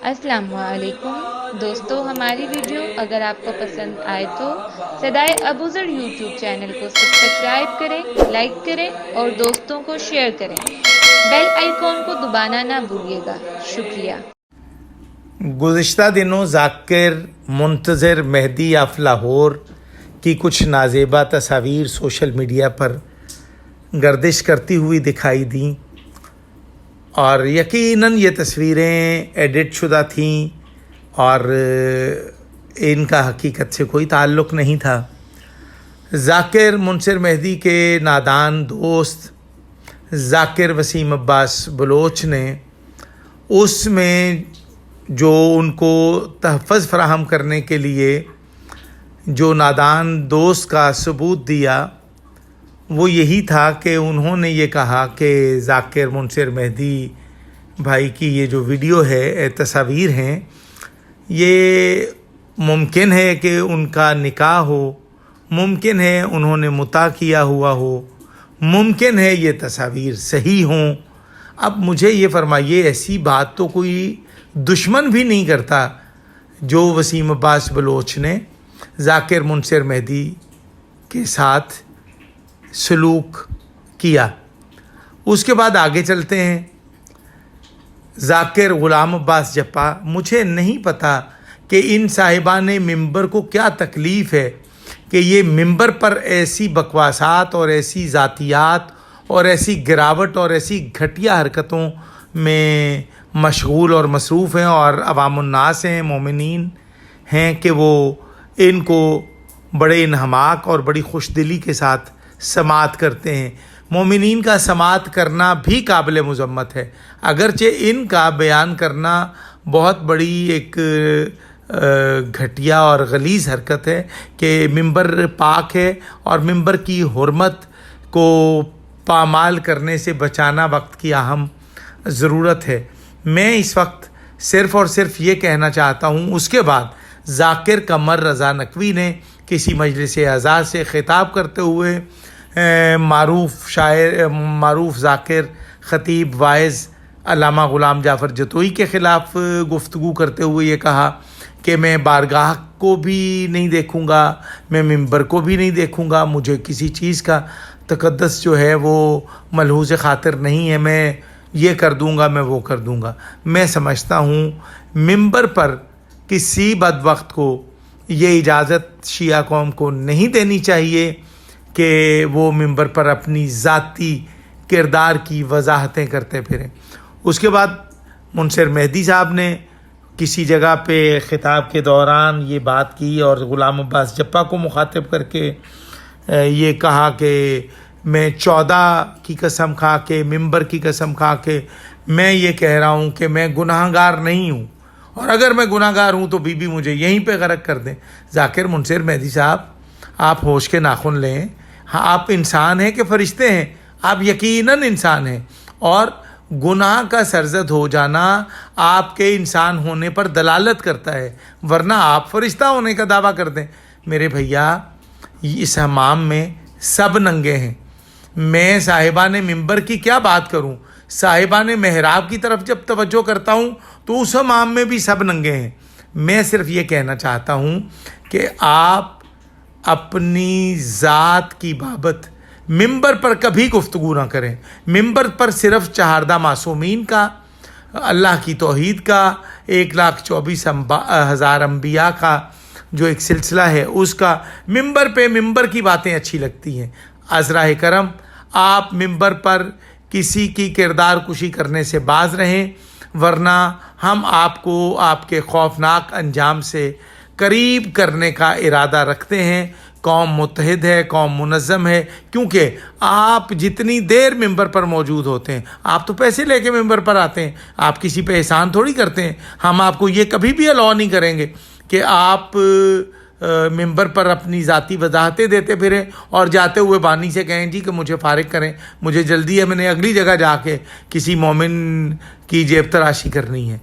السلام علیکم دوستو، ہماری ویڈیو اگر آپ کو پسند آئے تو صدائے ابوذر یوٹیوب چینل کو سبسکرائب کریں، لائک کریں اور دوستوں کو شیئر کریں۔ بیل آئیکن کو دبانا نہ بھولیے گا۔ شکریہ۔ گزشتہ دنوں ذاکر منتظر مہدی آف لاہور کی کچھ نازیبا تصاویر سوشل میڈیا پر گردش کرتی ہوئی دکھائی دیں، اور یقیناً یہ تصویریں ایڈٹ شدہ تھیں اور ان کا حقیقت سے کوئی تعلق نہیں تھا۔ ذاکر منصر مہدی کے نادان دوست ذاکر وسیم عباس بلوچ نے اس میں جو ان کو تحفظ فراہم کرنے کے لیے جو نادان دوست کا ثبوت دیا وہ یہی تھا کہ انہوں نے یہ کہا کہ ذاکر منصر مہدی بھائی کی یہ جو ویڈیو ہے، تصاویر ہیں، یہ ممکن ہے کہ ان کا نکاح ہو، ممکن ہے انہوں نے مطاع کیا ہوا ہو، ممکن ہے یہ تصاویر صحیح ہوں۔ اب مجھے یہ فرمائیے، ایسی بات تو کوئی دشمن بھی نہیں کرتا جو وسیم عباس بلوچ نے ذاکر منصر مہدی کے ساتھ سلوک کیا۔ اس کے بعد آگے چلتے ہیں۔ ذاکر غلام عباس جپا، مجھے نہیں پتہ کہ ان صاحبان ممبر کو کیا تکلیف ہے کہ یہ ممبر پر ایسی بکواسات اور ایسی ذاتیات اور ایسی گراوٹ اور ایسی گھٹیا حرکتوں میں مشغول اور مصروف ہیں، اور عوام الناس ہیں، مومنین ہیں، کہ وہ ان کو بڑے انہماک اور بڑی خوش دلی کے ساتھ سماعت کرتے ہیں۔ مومنین کا سماعت کرنا بھی قابل مذمت ہے، اگرچہ ان کا بیان کرنا بہت بڑی ایک گھٹیا اور غلیظ حرکت ہے کہ ممبر پاک ہے اور ممبر کی حرمت کو پامال کرنے سے بچانا وقت کی اہم ضرورت ہے۔ میں اس وقت صرف اور صرف یہ کہنا چاہتا ہوں، اس کے بعد ذاکر قمر رضا نقوی نے کسی مجلس اعزاز سے خطاب کرتے ہوئے معروف ذاکر خطیب واعظ علامہ غلام جعفر جتوئی کے خلاف گفتگو کرتے ہوئے یہ کہا کہ میں بارگاہ کو بھی نہیں دیکھوں گا، میں ممبر کو بھی نہیں دیکھوں گا، مجھے کسی چیز کا تقدس جو ہے وہ ملحوظ خاطر نہیں ہے، میں یہ کر دوں گا، میں وہ کر دوں گا۔ میں سمجھتا ہوں ممبر پر کسی بدبخت کو یہ اجازت شیعہ قوم کو نہیں دینی چاہیے کہ وہ ممبر پر اپنی ذاتی کردار کی وضاحتیں کرتے پھریں۔ اس کے بعد منصر مہدی صاحب نے کسی جگہ پہ خطاب کے دوران یہ بات کی اور غلام عباس جپا کو مخاطب کر کے یہ کہا کہ میں 14 کی قسم کھا کے، ممبر کی قسم کھا کے میں یہ کہہ رہا ہوں کہ میں گناہ گار نہیں ہوں، اور اگر میں گناہ گار ہوں تو بی بی مجھے یہیں پہ غرق کر دیں۔ ذاکر منصر مہدی صاحب، آپ ہوش کے ناخن لیں۔ ہاں، آپ انسان ہیں کہ فرشتے ہیں؟ آپ یقیناً انسان ہیں، اور گناہ کا سرزد ہو جانا آپ کے انسان ہونے پر دلالت کرتا ہے، ورنہ آپ فرشتہ ہونے کا دعویٰ کر دیں۔ میرے بھیا، اس حمام میں سب ننگے ہیں۔ میں صاحبان ممبر کی کیا بات کروں؟ صاحبان محراب کی طرف جب توجہ کرتا ہوں تو اس حمام میں بھی سب ننگے ہیں۔ میں صرف یہ کہنا چاہتا ہوں کہ آپ اپنی ذات کی بابت ممبر پر کبھی گفتگو نہ کریں۔ ممبر پر صرف چہاردہ معصومین کا، اللہ کی توحید کا، 1,24,000 انبیاء کا جو ایک سلسلہ ہے اس کا، ممبر پہ ممبر کی باتیں اچھی لگتی ہیں۔ عذراء کرم، آپ ممبر پر کسی کی کردار کشی کرنے سے باز رہیں، ورنہ ہم آپ کو آپ کے خوفناک انجام سے قریب کرنے کا ارادہ رکھتے ہیں۔ قوم متحد ہے، قوم منظم ہے، کیونکہ آپ جتنی دیر ممبر پر موجود ہوتے ہیں، آپ تو پیسے لے کے ممبر پر آتے ہیں، آپ کسی پہ احسان تھوڑی کرتے ہیں۔ ہم آپ کو یہ کبھی بھی الاؤ نہیں کریں گے کہ آپ ممبر پر اپنی ذاتی وضاحتیں دیتے پھریں اور جاتے ہوئے بانی سے کہیں جی کہ مجھے فارغ کریں، مجھے جلدی ہے، میں نے اگلی جگہ جا کے کسی مومن کی جیب تراشی کرنی ہے۔